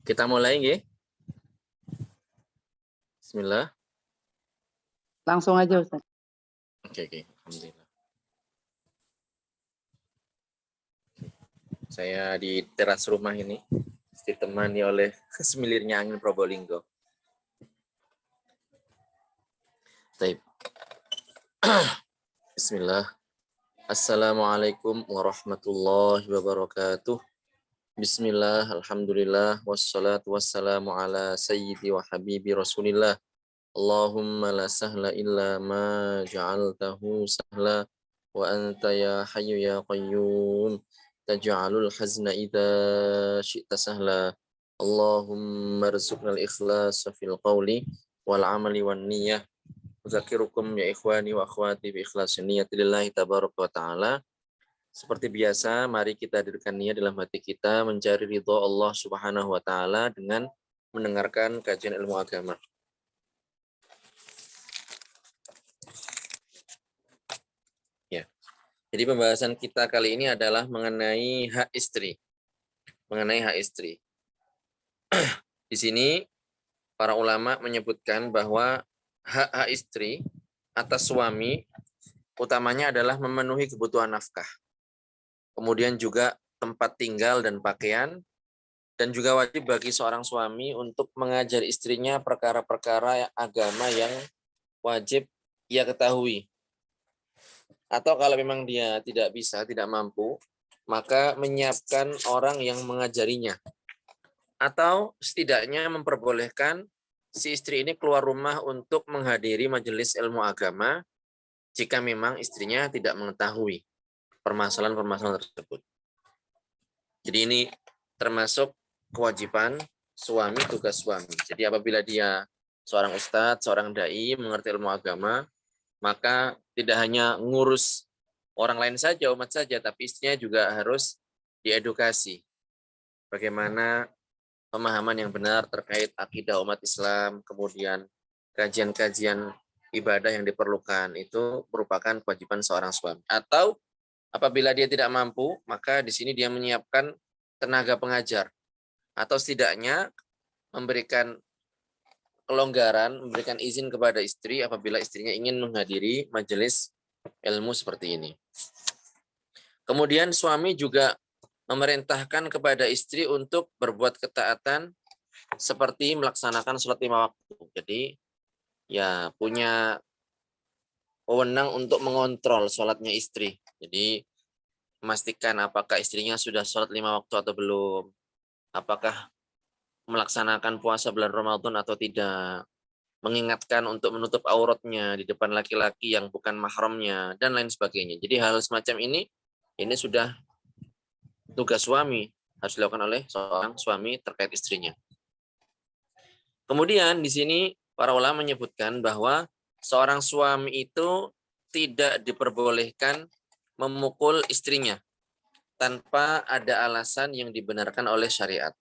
Kita mulai nggih. Bismillah. Langsung aja Ustaz. Oke. Alhamdulillah. Saya di teras rumah ini ditemani oleh semilirnya angin Probolinggo. Baik. Bismillah. Assalamualaikum warahmatullahi wabarakatuh. Bismillah, alhamdulillah, wassalatu wassalamu ala sayyidi wa habibi rasulillah. Allahumma la sahla illa ma ja'altahu sahla wa anta ya hayyu ya qayyum taj'alul hazna idza syi'ta sahla. Allahumma rzuqnal ikhlasa fil qawli wal amali wan niyyah. Uzakirukum ya ikhwani wa akhwati bi ikhlasin niyyati lillahi tabaraka wa ta'ala. Seperti biasa, mari kita hadirkan niat dalam hati kita mencari ridho Allah Subhanahu wa taala dengan mendengarkan kajian ilmu agama. Ya. Jadi pembahasan kita kali ini adalah mengenai hak istri. Mengenai hak istri. Di sini para ulama menyebutkan bahwa hak istri atas suami utamanya adalah memenuhi kebutuhan nafkah. Kemudian juga tempat tinggal dan pakaian, dan juga wajib bagi seorang suami untuk mengajar istrinya perkara-perkara agama yang wajib ia ketahui. Atau kalau memang dia tidak bisa, tidak mampu, maka menyiapkan orang yang mengajarinya. Atau setidaknya memperbolehkan si istri ini keluar rumah untuk menghadiri majelis ilmu agama jika memang istrinya tidak mengetahui permasalahan-permasalahan tersebut. Jadi ini termasuk kewajiban suami, tugas suami. Jadi apabila dia seorang ustadz, seorang dai, mengerti ilmu agama, maka tidak hanya ngurus orang lain saja, umat saja, tapi istrinya juga harus diedukasi. Bagaimana pemahaman yang benar terkait akidah umat Islam, kemudian kajian-kajian ibadah yang diperlukan, itu merupakan kewajiban seorang suami. Atau apabila dia tidak mampu, maka di sini dia menyiapkan tenaga pengajar. Atau setidaknya memberikan kelonggaran, memberikan izin kepada istri apabila istrinya ingin menghadiri majelis ilmu seperti ini. Kemudian suami juga memerintahkan kepada istri untuk berbuat ketaatan seperti melaksanakan sholat 5 waktu. Jadi ya punya wewenang untuk mengontrol sholatnya istri. Jadi memastikan apakah istrinya sudah sholat 5 waktu atau belum, apakah melaksanakan puasa bulan Ramadan atau tidak, mengingatkan untuk menutup auratnya di depan laki-laki yang bukan mahramnya, dan lain sebagainya. Jadi hal semacam ini sudah tugas suami, harus dilakukan oleh seorang suami terkait istrinya. Kemudian di sini para ulama menyebutkan bahwa seorang suami itu tidak diperbolehkan memukul istrinya tanpa ada alasan yang dibenarkan oleh syariat.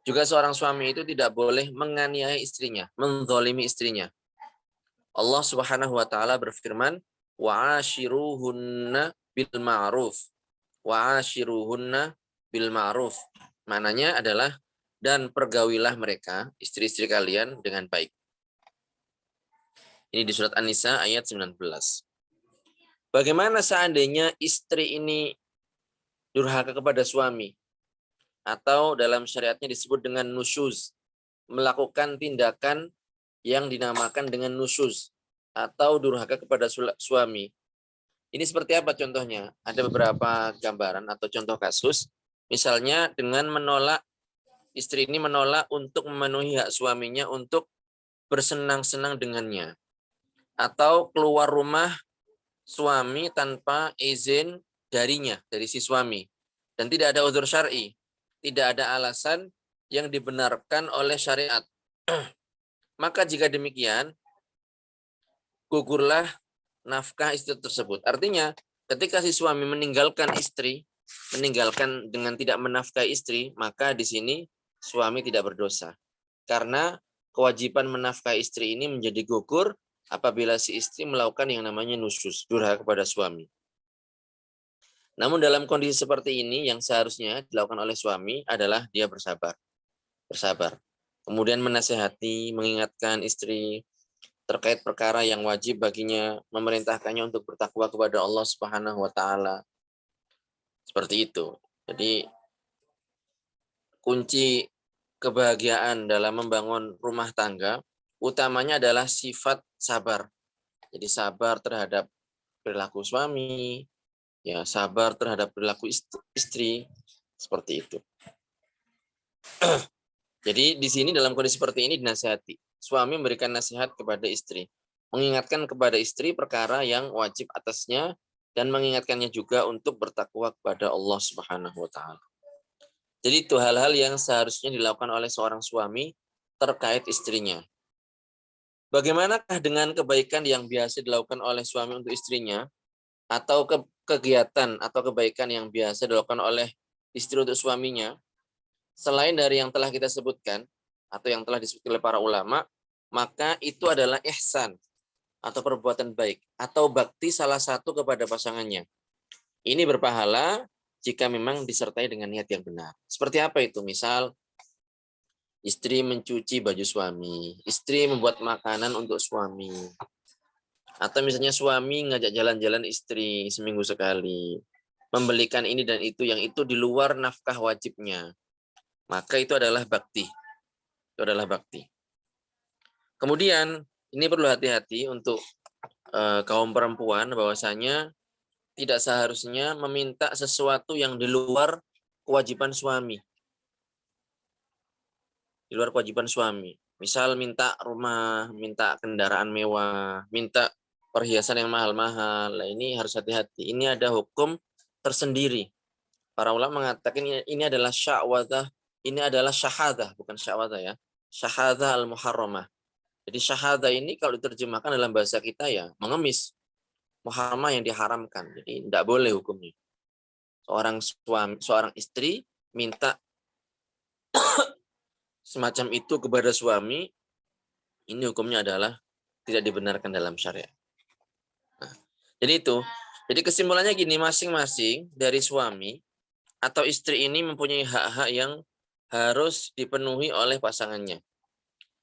Juga seorang suami itu tidak boleh menganiaya istrinya, menzalimi istrinya. Allah Subhanahu wa taala berfirman, "Wa'ashiruhunna bil ma'ruf." Wa'ashiruhunna bil ma'ruf. Maknanya adalah dan pergaulilah mereka, istri-istri kalian dengan baik. Ini di surat An-Nisa ayat 19. Bagaimana seandainya istri ini durhaka kepada suami? Atau dalam syariatnya disebut dengan nusyuz, melakukan tindakan yang dinamakan dengan nusyuz atau durhaka kepada suami. Ini seperti apa contohnya? Ada beberapa gambaran atau contoh kasus. Misalnya dengan menolak, istri ini menolak untuk memenuhi hak suaminya untuk bersenang-senang dengannya. Atau keluar rumah suami tanpa izin darinya, dari si suami. Dan tidak ada uzur syar'i. Tidak ada alasan yang dibenarkan oleh syariat. Maka jika demikian, gugurlah nafkah istri tersebut. Artinya, ketika si suami meninggalkan istri, meninggalkan dengan tidak menafkahi istri, maka di sini suami tidak berdosa. Karena kewajiban menafkahi istri ini menjadi gugur apabila si istri melakukan yang namanya nusyuz, durhaka kepada suami. Namun dalam kondisi seperti ini yang seharusnya dilakukan oleh suami adalah dia bersabar. bersabar. Kemudian menasehati, mengingatkan istri terkait perkara yang wajib baginya, memerintahkannya untuk bertakwa kepada Allah Subhanahu wa taala. Seperti itu. Jadi kunci kebahagiaan dalam membangun rumah tangga utamanya adalah sifat sabar. Jadi sabar terhadap perilaku suami, ya sabar terhadap perilaku istri, seperti itu. Jadi di sini dalam kondisi seperti ini dinasihati. Suami memberikan nasihat kepada istri, mengingatkan kepada istri perkara yang wajib atasnya dan mengingatkannya juga untuk bertakwa kepada Allah Subhanahu wa taala. Jadi itu hal-hal yang seharusnya dilakukan oleh seorang suami terkait istrinya. Bagaimanakah dengan kebaikan yang biasa dilakukan oleh suami untuk istrinya atau kegiatan atau kebaikan yang biasa dilakukan oleh istri untuk suaminya? Selain dari yang telah kita sebutkan atau yang telah disebutkan oleh para ulama, maka itu adalah ihsan atau perbuatan baik atau bakti salah satu kepada pasangannya. Ini berpahala jika memang disertai dengan niat yang benar. Seperti apa itu? Misal, istri mencuci baju suami, istri membuat makanan untuk suami, atau misalnya suami ngajak jalan-jalan istri seminggu sekali, membelikan ini dan itu, yang itu di luar nafkah wajibnya. Maka itu adalah bakti. Itu adalah bakti. Kemudian, ini perlu hati-hati untuk kaum perempuan, bahwasanya tidak seharusnya meminta sesuatu yang di luar kewajiban suami. Di luar kewajiban suami. Misal minta rumah, minta kendaraan mewah, minta perhiasan yang mahal-mahal. Nah, ini harus hati-hati. Ini ada hukum tersendiri. Para ulama mengatakan ini adalah syahwadah, ini adalah syahadah, bukan syahwadah ya. Syahadah al-muharramah. Jadi syahadah ini kalau diterjemahkan dalam bahasa kita ya mengemis. Muharramah yang diharamkan. Jadi tidak boleh hukumnya. Seorang istri minta semacam itu kepada suami, ini hukumnya adalah tidak dibenarkan dalam syariat. Nah, jadi itu. Jadi kesimpulannya gini, masing-masing dari suami atau istri ini mempunyai hak-hak yang harus dipenuhi oleh pasangannya.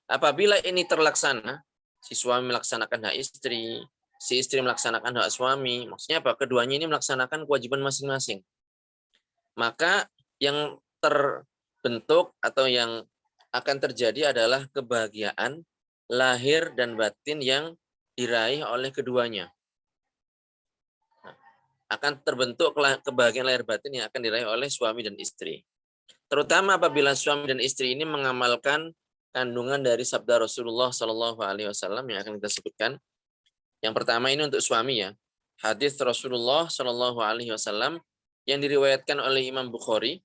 Apabila ini terlaksana, si suami melaksanakan hak istri, si istri melaksanakan hak suami, maksudnya apa? Keduanya ini melaksanakan kewajiban masing-masing. Maka yang terbentuk atau yang akan terjadi adalah kebahagiaan lahir dan batin yang diraih oleh keduanya. Akan terbentuk kebahagiaan lahir batin yang akan diraih oleh suami dan istri. Terutama apabila suami dan istri ini mengamalkan kandungan dari sabda Rasulullah Shallallahu Alaihi Wasallam yang akan kita sebutkan. Yang pertama ini untuk suami ya. Hadis Rasulullah Shallallahu Alaihi Wasallam yang diriwayatkan oleh Imam Bukhari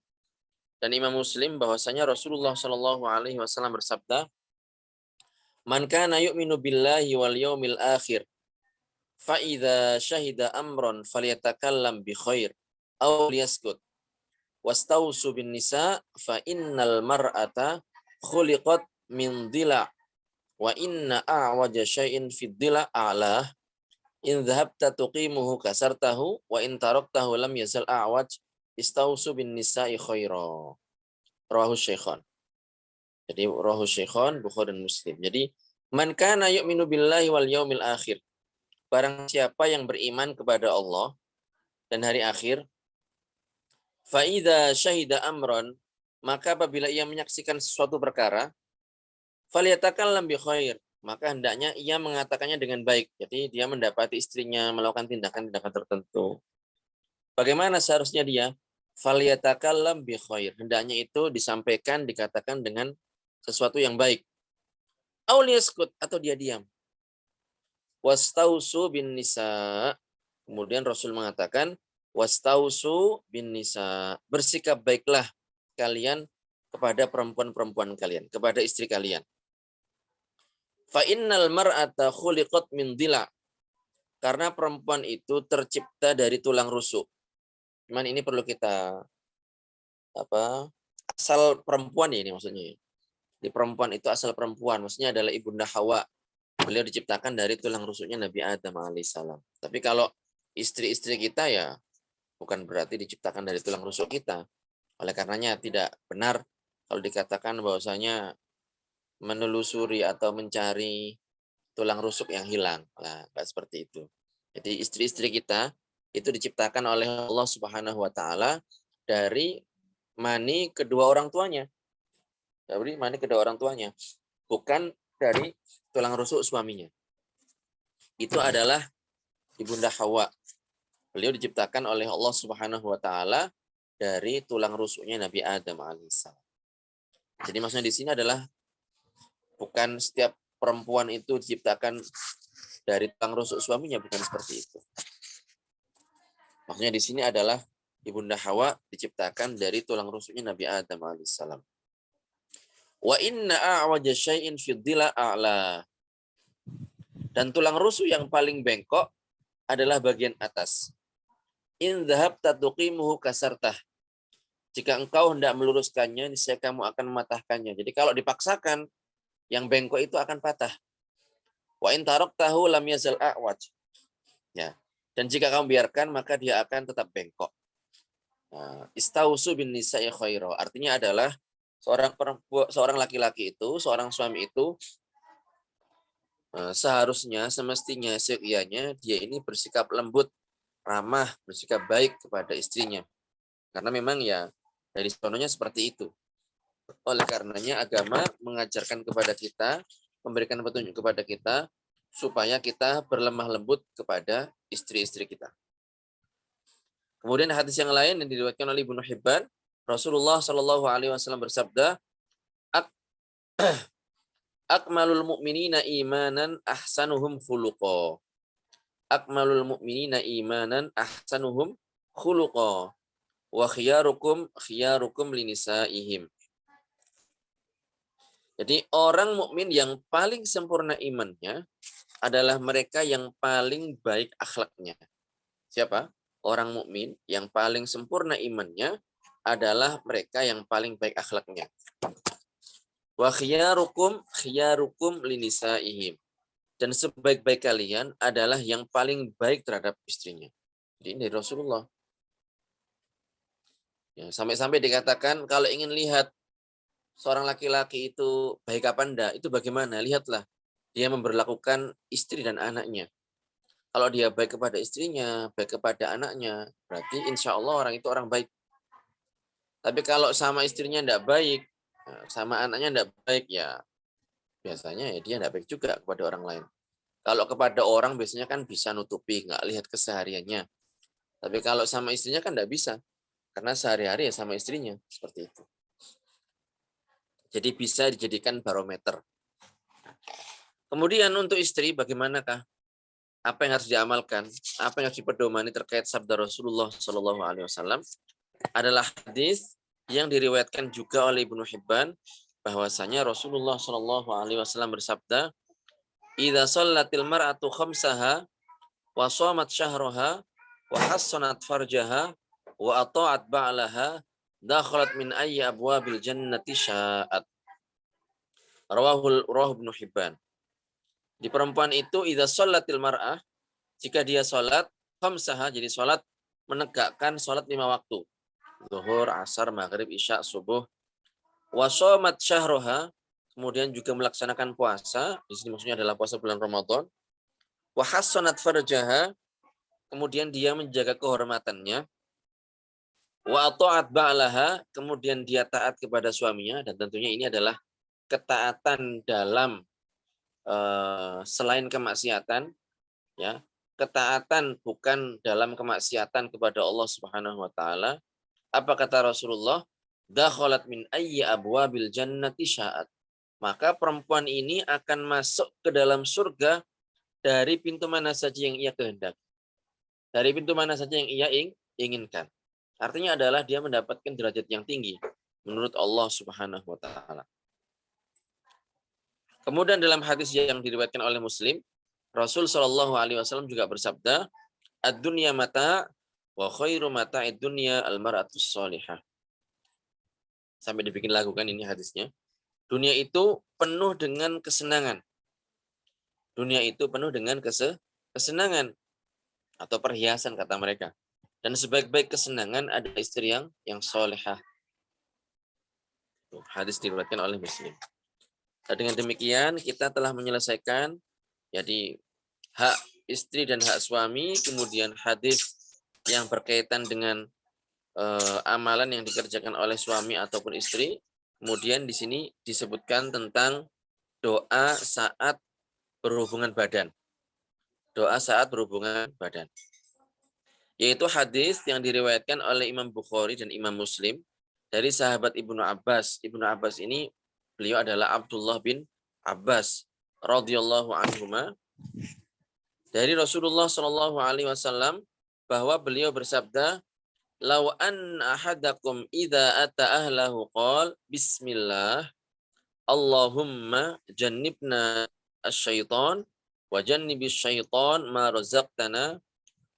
dan Imam Muslim, bahwasanya Rasulullah Shallallahu Alaihi Wasallam bersabda, "Man kana yu'minu billahi wal yaumil akhir, fa idza syahida amran falyatakallam bi khair aw liyaskut. Wastausu bin nisa fa innal mar'ata khuliqat min dhila wa inna a'waja syai'in fid dhila a'lah. In dhahabta tuqimuhu kasartahu wa in taraktahu lam yazal a'waj. Istausu bin nisa'i khaira." Rawahu Syaikhan. Jadi rawahu Syaikhan, Bukhari dan Muslim. Jadi man kana yu'minu billahi wal yaumil akhir. Barang siapa yang beriman kepada Allah dan hari akhir, fa idza syahida amran, maka apabila ia menyaksikan sesuatu perkara, falyatakallam bi khair, maka hendaknya ia mengatakannya dengan baik. Jadi dia mendapati istrinya melakukan tindakan-tindakan tertentu. Bagaimana seharusnya dia? Falyatakallam bi khair. Hendaknya itu disampaikan, dikatakan dengan sesuatu yang baik. Aw liyaskut, atau dia diam. Wastausu bin nisa. Kemudian Rasul mengatakan, wastausu bin nisa. Bersikap baiklah kalian kepada perempuan-perempuan kalian, kepada istri kalian. Fa innal mar'ata khuliqat min dhila. Karena perempuan itu tercipta dari tulang rusuk. Cuman ini perlu kita asal perempuan ya ini maksudnya. Di perempuan itu asal perempuan, maksudnya adalah ibunda Hawa. Beliau diciptakan dari tulang rusuknya Nabi Adam alaihissalam. Tapi kalau istri-istri kita ya bukan berarti diciptakan dari tulang rusuk kita. Oleh karenanya tidak benar kalau dikatakan bahwasanya menelusuri atau mencari tulang rusuk yang hilang. Nah, nggak seperti itu. Jadi istri-istri kita itu diciptakan oleh Allah Subhanahu wa taala dari mani kedua orang tuanya. Dari mani kedua orang tuanya, bukan dari tulang rusuk suaminya. Itu adalah Ibunda Hawa. Beliau diciptakan oleh Allah Subhanahu wa taala dari tulang rusuknya Nabi Adam alaihissalam. Jadi maksudnya di sini adalah bukan setiap perempuan itu diciptakan dari tulang rusuk suaminya, bukan seperti itu. Maksudnya di sini adalah Ibunda Hawa diciptakan dari tulang rusuknya Nabi Adam alaihissalam. Wa inna a'waja syai'in fid dhila a'la. Dan tulang rusuk yang paling bengkok adalah bagian atas. In dhahabta tuqimuhu kasartah. Jika engkau hendak meluruskannya, niscaya kamu akan mematahkannya. Jadi kalau dipaksakan, yang bengkok itu akan patah. Wa in taraktahu lam yazal a'waj. Ya. Dan jika kamu biarkan, maka dia akan tetap bengkok. Nah, istausu bin nisa'i khaira. Artinya adalah seorang laki-laki itu, seorang suami itu seharusnya, semestinya, seianya dia ini bersikap lembut, ramah, bersikap baik kepada istrinya. Karena memang ya dari sononya seperti itu. Oleh karenanya agama mengajarkan kepada kita, memberikan petunjuk kepada kita supaya kita berlemah lembut kepada istri-istri kita. Kemudian hadis yang lain yang diriwayatkan oleh Ibnu Hibban, Rasulullah Shallallahu alaihi wasallam bersabda, akmalul mu'minina imanan ahsanuhum khuluqa. Akmalul mu'minina imanan ahsanuhum khuluqa. Wa khiyarukum linisaihim. Jadi orang mukmin yang paling sempurna imannya adalah mereka yang paling baik akhlaknya. Siapa? Orang mukmin yang paling sempurna imannya adalah mereka yang paling baik akhlaknya. Wa khiyarukum linisaihim. Dan sebaik-baik kalian adalah yang paling baik terhadap istrinya. Jadi ini dari Rasulullah. Ya, sampai-sampai dikatakan kalau ingin lihat seorang laki-laki itu baik apa enggak, itu bagaimana? Lihatlah dia memperlakukan istri dan anaknya. Kalau dia baik kepada istrinya, baik kepada anaknya, berarti insya Allah orang itu orang baik. Tapi kalau sama istrinya enggak baik, sama anaknya enggak baik, ya biasanya ya dia enggak baik juga kepada orang lain. Kalau kepada orang biasanya kan bisa nutupi, nggak lihat kesehariannya. Tapi kalau sama istrinya kan enggak bisa. Karena sehari-hari ya sama istrinya. Seperti itu. Jadi bisa dijadikan barometer. Kemudian untuk istri bagaimanakah? Apa yang harus diamalkan? Apa yang harus dipedomani terkait sabda Rasulullah Shallallahu Alaihi Wasallam? Adalah hadis yang diriwayatkan juga oleh Ibnu Hibban bahwasanya Rasulullah Shallallahu Alaihi Wasallam bersabda, "Idza shallatil mar'atu khamsaha wa shamat syahraha wa hassanat farjaha wa ata'at ba'laha dakhalat min ayyi abwabil jannati sya'at." Rawahu Ibnu Hibban. Di perempuan itu idza shallatil mar'ah, jika dia salat khamsaha, jadi salat menegakkan salat 5 waktu. Zuhur, asar, maghrib, isya, subuh. Wa shamat syahraha, kemudian juga melaksanakan puasa, di sini maksudnya adalah puasa bulan Ramadan. Wa hassanat farjaha, kemudian dia menjaga kehormatannya. Wa ata'at ba'laha, kemudian dia taat kepada suaminya, dan tentunya ini adalah ketaatan dalam selain kemaksiatan, ya, ketaatan bukan dalam kemaksiatan kepada Allah Subhanahu wa taala. Apa kata Rasulullah? Dakhalat min ayyi abwabil jannati sya'at. Maka perempuan ini akan masuk ke dalam surga dari pintu mana saja yang ia kehendaki. Dari pintu mana saja yang ia inginkan. Artinya adalah dia mendapatkan derajat yang tinggi menurut Allah Subhanahu wa taala. Kemudian dalam hadis yang diriwayatkan oleh Muslim, Rasul Shallallahu Alaihi Wasallam juga bersabda, "Ad-dunya mata wa khairu mata'id dunya al-mar'atus shalihah." Sampai dibikin lagu kan ini hadisnya. Dunia itu penuh dengan kesenangan. Dunia itu penuh dengan kesenangan atau perhiasan kata mereka. Dan sebaik-baik kesenangan ada istri yang solehah. Hadis diriwayatkan oleh Muslim. Nah, dengan demikian kita telah menyelesaikan jadi hak istri dan hak suami, kemudian hadis yang berkaitan dengan amalan yang dikerjakan oleh suami ataupun istri. Kemudian di sini disebutkan tentang doa saat berhubungan badan. Doa saat berhubungan badan. Yaitu hadis yang diriwayatkan oleh Imam Bukhari dan Imam Muslim dari sahabat Ibnu Abbas. Ibnu Abbas ini beliau adalah Abdullah bin Abbas radhiyallahu anhuma, dari Rasulullah Shallallahu alaihi wasallam bahwa beliau bersabda, "Lau an ahadakum idza ata ahlahu qala bismillah Allahumma jannibna asy-syaitan wa jannibis syaitan ma razaqtana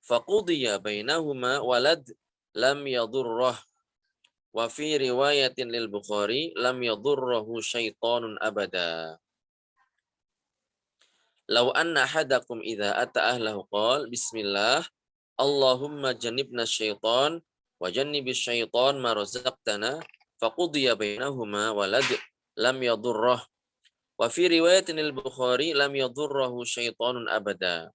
faqudiya bainahuma walad lam yadurrah." Wa fi riwayatin lil Bukhari lam yadurruhu syaitanun abada. Lau anna ahadakum idza ata ahlahu qala bismillah Allahumma jannibna syaitan wa jannibis syaitan ma razaqtana faqudiya bainahuma walad lam yadurrah. Wa fi riwayatin lil Bukhari lam yadurruhu syaitanun abada.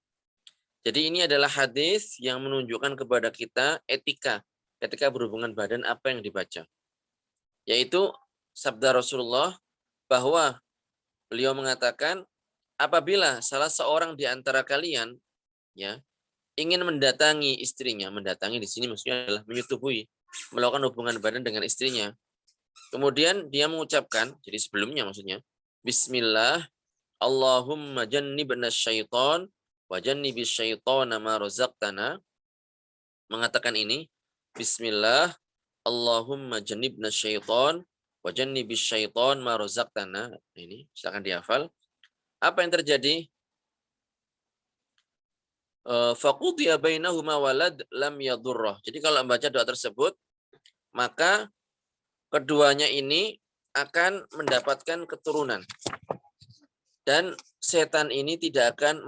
Jadi ini adalah hadis yang menunjukkan kepada kita etika ketika berhubungan badan apa yang dibaca. Yaitu sabda Rasulullah bahwa beliau mengatakan apabila salah seorang di antara kalian ya ingin mendatangi istrinya, mendatangi di sini maksudnya adalah menyetubui, melakukan hubungan badan dengan istrinya. Kemudian dia mengucapkan, jadi sebelumnya maksudnya, bismillah Allahumma jannibna syaitan wa jannibis syaitana ma razaqtana. Mengatakan ini, bismillah Allahumma jannibna syaitan wa jannibis syaitan ma razaqtana. Ini silakan dihafal. Apa yang terjadi? Faqudiya bainahuma walad lam yadurrah. Jadi kalau membaca doa tersebut, maka keduanya ini akan mendapatkan keturunan. Dan setan ini tidak akan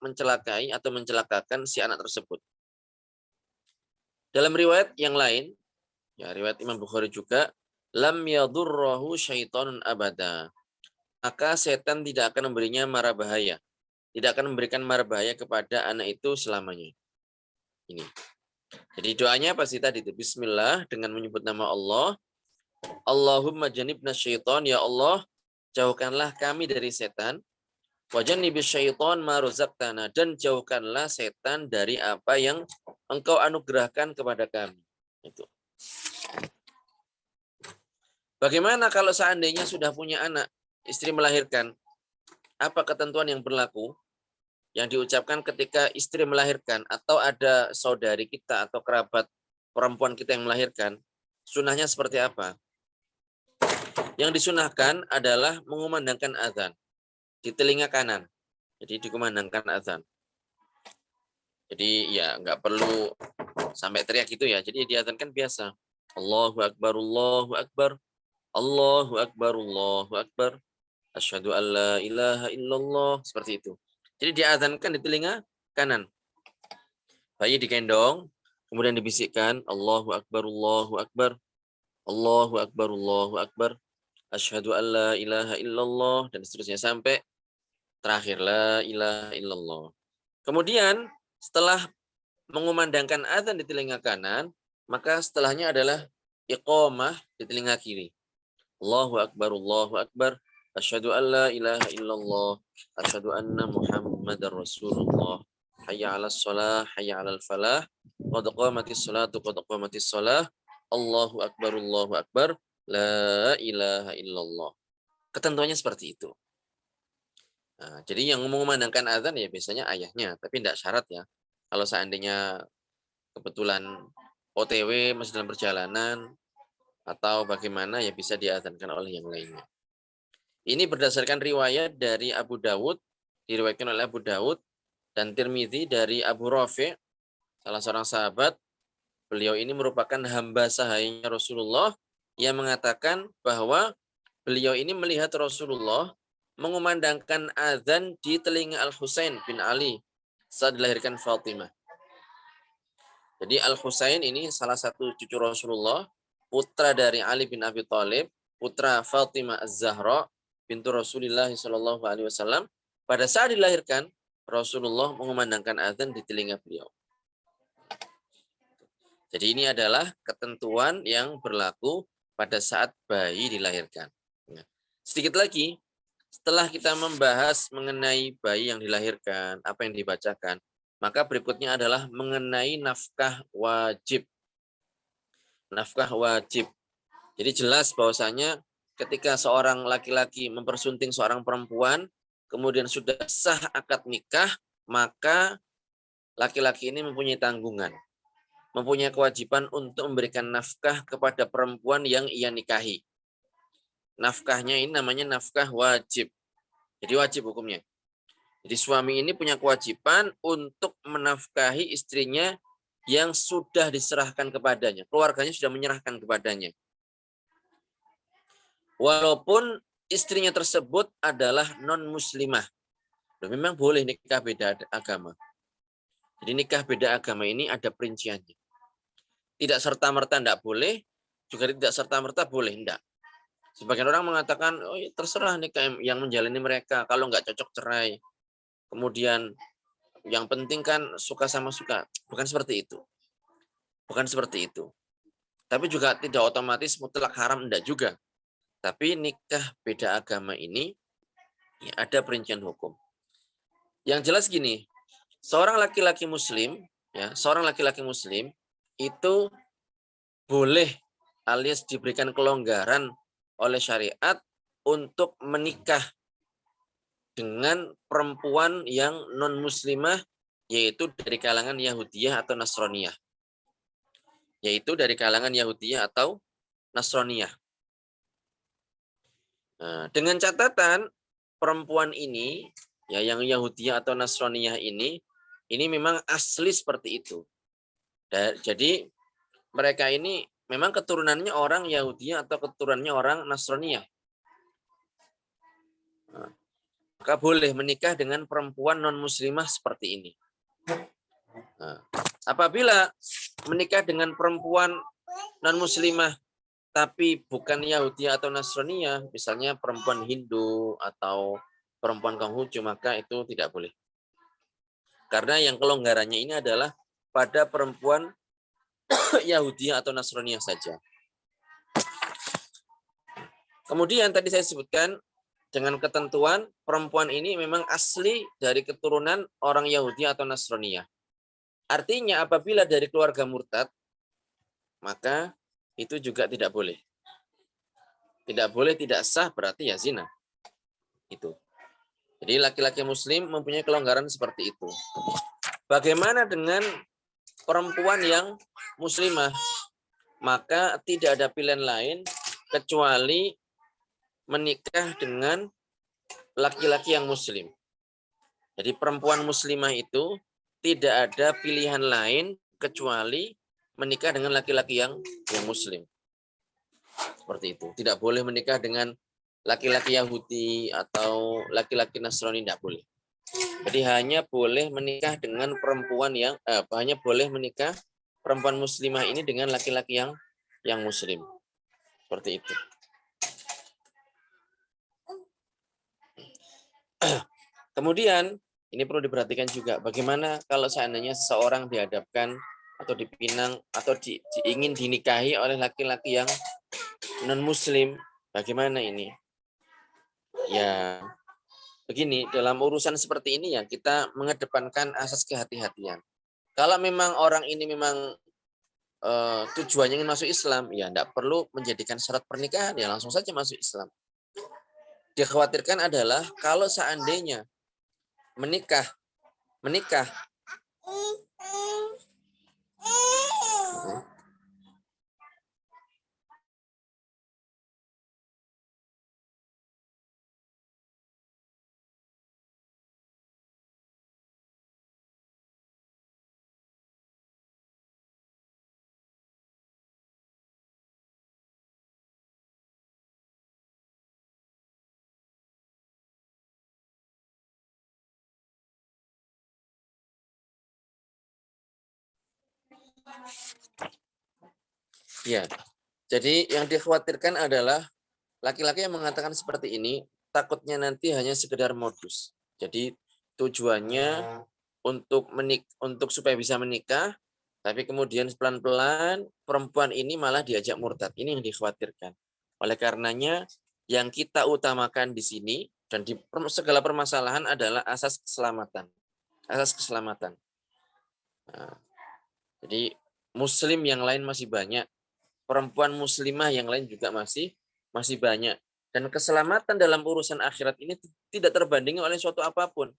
mencelakai atau mencelakakan si anak tersebut. Dalam riwayat yang lain, ya riwayat Imam Bukhari juga, lam yadurrahu syaitanun abada. Maka setan tidak akan memberinya mara bahaya. Tidak akan memberikan mara bahaya kepada anak itu selamanya. Ini. Jadi doanya pasti tadi itu bismillah dengan menyebut nama Allah. Allahumma janibna syaitan, ya Allah, jauhkanlah kami dari setan. Wa jannibis syaitan ma razaqtana, dan jauhkanlah setan dari apa yang Engkau anugerahkan kepada kami. Itu. Bagaimana kalau seandainya sudah punya anak, istri melahirkan? Apa ketentuan yang berlaku yang diucapkan ketika istri melahirkan atau ada saudari kita atau kerabat perempuan kita yang melahirkan? Sunahnya seperti apa? Yang disunahkan adalah mengumandangkan azan di telinga kanan. Jadi dikumandangkan azan. Jadi ya nggak perlu sampai teriak gitu ya. Jadi diazankan biasa. Allahu Akbar, Allahu Akbar, Allahu Akbar, Allahu Akbar. Asyhadu an la ilaha illallah. Seperti itu. Jadi diazankan di telinga kanan. Bayi digendong, kemudian dibisikkan Allahu Akbar, Allahu Akbar, Allahu Akbar, Allahu Akbar. Asyhadu an la ilaha illallah, dan seterusnya sampai terakhir la ilaha illallah. Kemudian setelah mengumandangkan azan di telinga kanan, maka setelahnya adalah iqamah di telinga kiri. Allahu Akbar, Allahu Akbar. Asyhadu an la ilaha illallah. Asyhadu anna Muhammadar Rasulullah. Hayya 'alas shalah, hayya 'alal falah. Qad qamatis shalatu, qad qamatis shalah. Allahu Akbar, Allahu Akbar. La ilaha illallah. Ketentuannya seperti itu. Nah, jadi yang mengumandangkan azan ya biasanya ayahnya, tapi tidak syarat ya. Kalau seandainya kebetulan OTW masih dalam perjalanan atau bagaimana ya bisa diazankan oleh yang lainnya. Ini berdasarkan riwayat dari Abu Dawud, diriwayatkan oleh Abu Dawud dan Tirmidzi dari Abu Rafi', salah seorang sahabat. Beliau ini merupakan hamba sahayanya Rasulullah yang mengatakan bahwa beliau ini melihat Rasulullah mengumandangkan azan di telinga Al-Husain bin Ali saat dilahirkan Fatimah. Jadi Al-Husain ini salah satu cucu Rasulullah, putra dari Ali bin Abi Thalib, putra Fatimah Az-Zahra bintu Rasulullah sallallahu alaihi wasallam, pada saat dilahirkan Rasulullah mengumandangkan azan di telinga beliau. Jadi ini adalah ketentuan yang berlaku pada saat bayi dilahirkan. Sedikit lagi, setelah kita membahas mengenai bayi yang dilahirkan, apa yang dibacakan, maka berikutnya adalah mengenai nafkah wajib. Nafkah wajib. Jadi jelas bahwasanya ketika seorang laki-laki mempersunting seorang perempuan, kemudian sudah sah akad nikah, maka laki-laki ini mempunyai tanggungan, mempunyai kewajiban untuk memberikan nafkah kepada perempuan yang ia nikahi. Nafkahnya ini namanya nafkah wajib. Jadi wajib hukumnya. Jadi suami ini punya kewajiban untuk menafkahi istrinya yang sudah diserahkan kepadanya. Keluarganya sudah menyerahkan kepadanya. Walaupun istrinya tersebut adalah non-muslimah. Memang boleh nikah beda agama. Jadi nikah beda agama ini ada perinciannya. Tidak serta-merta tidak boleh, juga tidak serta-merta boleh, tidak. Sebagian orang mengatakan, oh ya terserah nikah yang menjalani mereka, kalau nggak cocok cerai. Kemudian yang penting kan suka sama suka. Bukan seperti itu. Bukan seperti itu. Tapi juga tidak otomatis mutlak haram, tidak juga. Tapi nikah beda agama ini ya, ada perincian hukum. Yang jelas gini, seorang laki-laki muslim, ya, seorang laki-laki muslim itu boleh alias diberikan kelonggaran oleh syariat untuk menikah dengan perempuan yang non-muslimah, yaitu dari kalangan Yahudiyah atau Nasraniyah. Yaitu dari kalangan Yahudiyah atau Nasraniyah. Nah, dengan catatan perempuan ini, ya yang Yahudiyah atau Nasraniyah ini memang asli seperti itu. Jadi mereka ini memang keturunannya orang Yahudiyah atau keturunannya orang Nasraniyah. Nah, maka boleh menikah dengan perempuan non-muslimah seperti ini. Nah, apabila menikah dengan perempuan non-muslimah tapi bukan Yahudi atau Nasraniyah, misalnya perempuan Hindu atau perempuan Konghucu, maka itu tidak boleh. Karena yang kelonggarannya ini adalah pada perempuan Yahudi atau Nasraniyah saja. Kemudian tadi saya sebutkan dengan ketentuan perempuan ini memang asli dari keturunan orang Yahudi atau Nasraniyah. Artinya apabila dari keluarga murtad, maka itu juga tidak boleh. Tidak boleh, tidak sah, berarti ya zina. Itu. Jadi laki-laki muslim mempunyai kelonggaran seperti itu. Bagaimana dengan perempuan yang muslimah? Maka tidak ada pilihan lain kecuali menikah dengan laki-laki yang muslim. Jadi perempuan muslimah itu tidak ada pilihan lain kecuali menikah dengan laki-laki yang muslim. Seperti itu. Tidak boleh menikah dengan laki-laki Yahudi atau laki-laki Nasrani, tidak boleh. Jadi hanya boleh menikah dengan perempuan yang hanya boleh menikah perempuan muslimah ini dengan laki-laki yang muslim. Seperti itu. Kemudian ini perlu diperhatikan juga bagaimana kalau seandainya seseorang dihadapkan atau dipinang atau ingin dinikahi oleh laki-laki yang non-muslim, bagaimana ini? Ya, begini, dalam urusan seperti ini ya kita mengedepankan asas kehati-hatian. Kalau memang orang ini memang tujuannya ingin masuk Islam, ya tidak perlu menjadikan syarat pernikahan, ya langsung saja masuk Islam. Dikhawatirkan adalah kalau seandainya menikah, ya. Jadi yang dikhawatirkan adalah Laki-laki yang mengatakan seperti ini takutnya nanti hanya sekedar modus. Jadi tujuannya untuk supaya bisa menikah, tapi kemudian pelan-pelan perempuan ini malah diajak murtad. Ini yang dikhawatirkan. Oleh karenanya yang kita utamakan di sini dan di segala permasalahan adalah asas keselamatan. Asas keselamatan. Nah, jadi muslim yang lain masih banyak, perempuan muslimah yang lain juga masih banyak. Dan keselamatan dalam urusan akhirat ini tidak terbandingi oleh suatu apapun.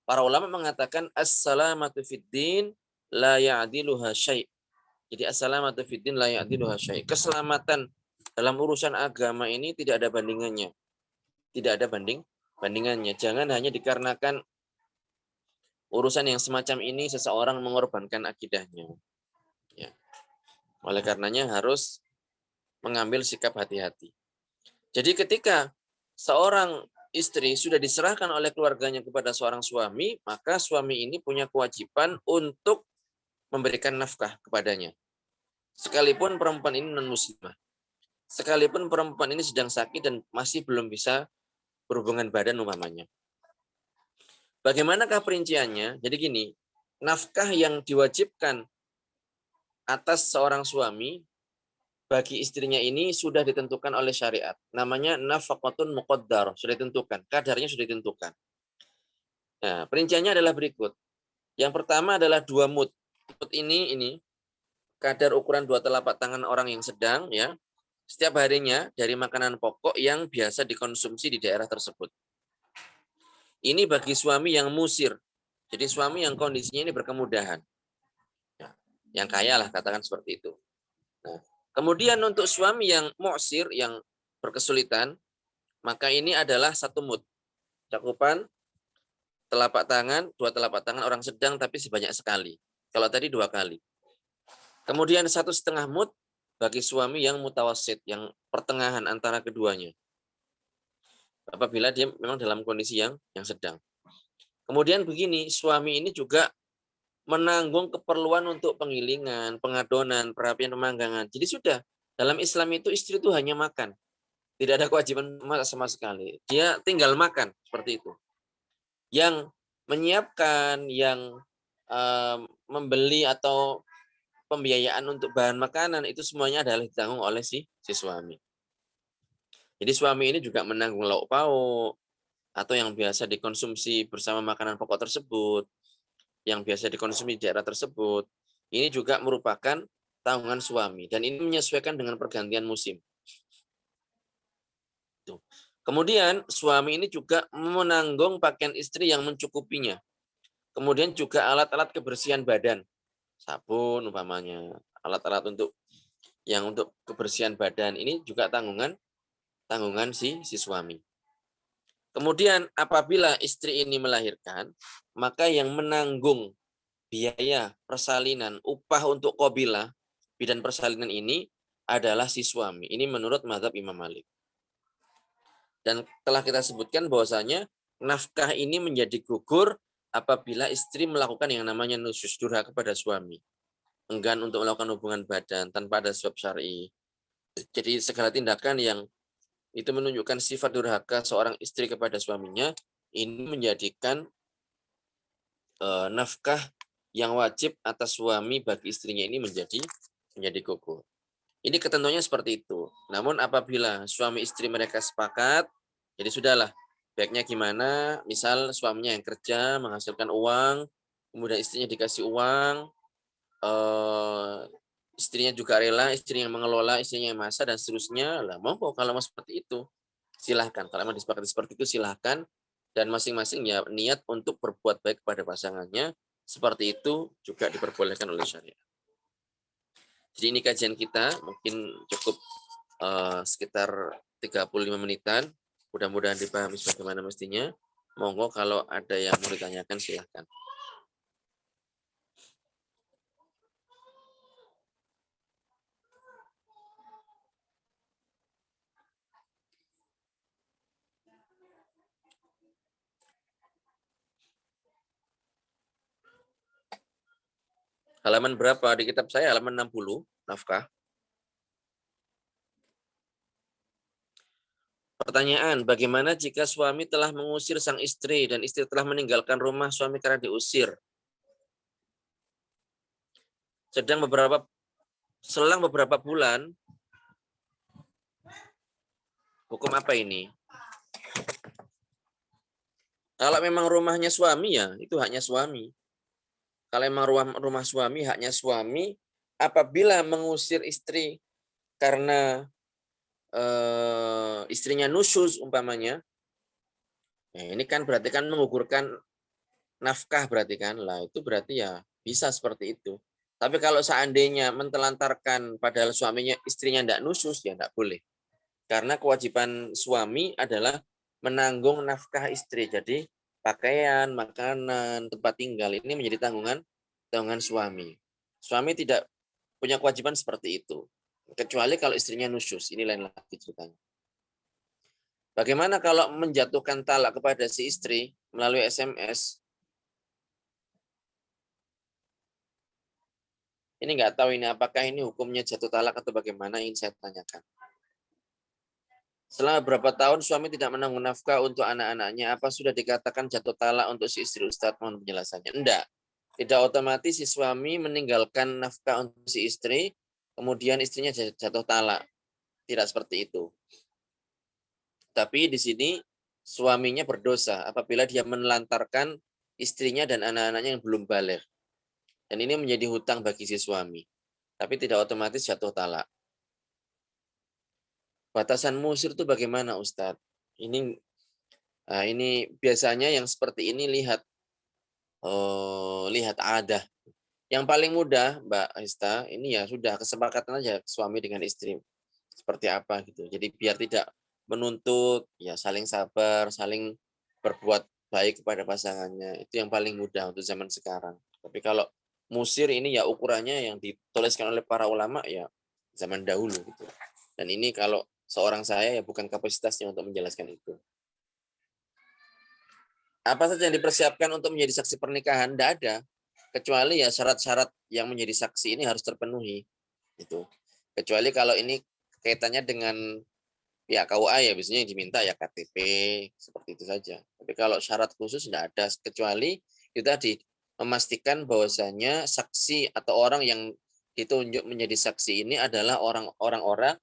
Para ulama mengatakan as-salamatu fid din la ya'diluha syai'. Jadi as-salamatu fid din la ya'diluha syai'. Keselamatan dalam urusan agama ini tidak ada bandingannya. Tidak ada bandingannya. Jangan hanya dikarenakan urusan yang semacam ini seseorang mengorbankan akidahnya. Ya. Oleh karenanya harus mengambil sikap hati-hati. Jadi ketika seorang istri sudah diserahkan oleh keluarganya kepada seorang suami, maka suami ini punya kewajiban untuk memberikan nafkah kepadanya. Sekalipun perempuan ini non-muslimah. Sekalipun perempuan ini sedang sakit dan masih belum bisa berhubungan badan umpamanya. Bagaimanakah perinciannya? Jadi gini, nafkah yang diwajibkan atas seorang suami bagi istrinya ini sudah ditentukan oleh syariat. Namanya nafaqatun muqaddar, sudah ditentukan, kadarnya sudah ditentukan. Nah, perinciannya adalah berikut. Yang pertama adalah 2 mud. Mud ini kadar ukuran 2 telapak tangan orang yang sedang ya. Setiap harinya dari makanan pokok yang biasa dikonsumsi di daerah tersebut. Ini bagi suami yang musir. Jadi suami yang kondisinya ini berkemudahan. Ya, yang kaya lah katakan seperti itu. Nah, kemudian untuk suami yang mu'sir, yang berkesulitan, maka ini adalah 1 mud. Cakupan telapak tangan, 2 telapak tangan orang sedang tapi sebanyak sekali. Kalau tadi 2 kali. Kemudian 1,5 mud bagi suami yang mutawasid, yang pertengahan antara keduanya. Apabila dia memang dalam kondisi yang sedang. Kemudian begini, suami ini juga menanggung keperluan untuk pengilingan, pengadonan, perapian pemanggangan. Jadi sudah, dalam Islam itu istri itu hanya makan. Tidak ada kewajiban sama sekali. Dia tinggal makan, seperti itu. Yang menyiapkan, yang membeli atau pembiayaan untuk bahan makanan, itu semuanya adalah ditanggung oleh si suami. Jadi suami ini juga menanggung lauk pauk, atau yang biasa dikonsumsi bersama makanan pokok tersebut, yang biasa dikonsumsi di daerah tersebut, ini juga merupakan tanggungan suami. Dan ini menyesuaikan dengan pergantian musim. Kemudian suami ini juga menanggung pakaian istri yang mencukupinya. Kemudian juga alat-alat kebersihan badan. Sabun umpamanya, alat-alat untuk kebersihan badan ini juga tanggungan si suami. Kemudian apabila istri ini melahirkan, maka yang menanggung biaya persalinan, upah untuk qabilah, bidan persalinan ini adalah si suami. Ini menurut mazhab Imam Malik. Dan telah kita sebutkan bahwasanya nafkah ini menjadi gugur apabila istri melakukan yang namanya nusyuz, durhaka kepada suami. Enggan untuk melakukan hubungan badan tanpa ada sebab syar'i. Jadi segala tindakan yang itu menunjukkan sifat durhaka seorang istri kepada suaminya, ini menjadikan nafkah yang wajib atas suami bagi istrinya ini menjadi gugur. Ini ketentuannya seperti itu. Namun apabila suami istri mereka sepakat, jadi sudahlah, baiknya gimana, misal suaminya yang kerja, menghasilkan uang, kemudian istrinya dikasih uang, istrinya juga rela, istrinya yang mengelola, istrinya yang masak, dan seterusnya, lah monggo kalau mau seperti itu. Silahkan, kalau mau disepakati seperti itu silahkan, dan masing-masing ya niat untuk berbuat baik kepada pasangannya, seperti itu juga diperbolehkan oleh syariat. Jadi ini kajian kita, mungkin cukup sekitar 35 menitan, mudah-mudahan dipahami sebagaimana mestinya. Monggo kalau ada yang mau ditanyakan silahkan. Halaman berapa di kitab saya? Halaman 60, nafkah. Pertanyaan, bagaimana jika suami telah mengusir sang istri dan istri telah meninggalkan rumah suami karena diusir? Selang beberapa bulan, hukum apa ini? Kalau memang rumahnya suami ya, itu haknya suami. Kalau memang rumah suami, haknya suami, apabila mengusir istri karena istrinya nusyuz umpamanya, ya ini kan berarti kan menggugurkan nafkah berarti kan, lah itu berarti ya bisa seperti itu. Tapi kalau seandainya mentelantarkan padahal suaminya istrinya tidak nusyuz, ya tidak boleh. Karena kewajiban suami adalah menanggung nafkah istri. Jadi pakaian, makanan, tempat tinggal ini menjadi tanggungan suami. Suami tidak punya kewajiban seperti itu. Kecuali kalau istrinya nusyuz, ini lain lagi ceritanya. Bagaimana kalau menjatuhkan talak kepada si istri melalui SMS? Ini nggak tahu ini apakah ini hukumnya jatuh talak atau bagaimana, ini saya tanyakan. Selama berapa tahun suami tidak menanggung nafkah untuk anak-anaknya, apa sudah dikatakan jatuh talak untuk si istri, Ustadz? Mohon penjelasannya. Enggak. Tidak otomatis si suami meninggalkan nafkah untuk si istri, kemudian istrinya jatuh talak. Tidak seperti itu. Tapi di sini suaminya berdosa apabila dia menelantarkan istrinya dan anak-anaknya yang belum baligh. Dan ini menjadi hutang bagi si suami. Tapi tidak otomatis jatuh talak. Batasan musir itu bagaimana, Ustadz? Ini biasanya yang seperti ini lihat adah. Yang paling mudah, Mbak Aista, ini ya sudah kesepakatan aja suami dengan istri seperti apa gitu. Jadi biar tidak menuntut, ya saling sabar, saling berbuat baik kepada pasangannya. Itu yang paling mudah untuk zaman sekarang. Tapi kalau musir ini ya ukurannya yang dituliskan oleh para ulama ya zaman dahulu gitu. Dan ini kalau seorang saya ya bukan kapasitasnya untuk menjelaskan itu. Apa saja yang dipersiapkan untuk menjadi saksi pernikahan? Tidak ada. Kecuali ya syarat-syarat yang menjadi saksi ini harus terpenuhi. Gitu. Kecuali kalau ini kaitannya dengan pihak KUA ya biasanya yang diminta ya KTP, seperti itu saja. Tapi kalau syarat khusus tidak ada. Kecuali itu tadi, memastikan bahwasanya saksi atau orang yang ditunjuk menjadi saksi ini adalah orang-orang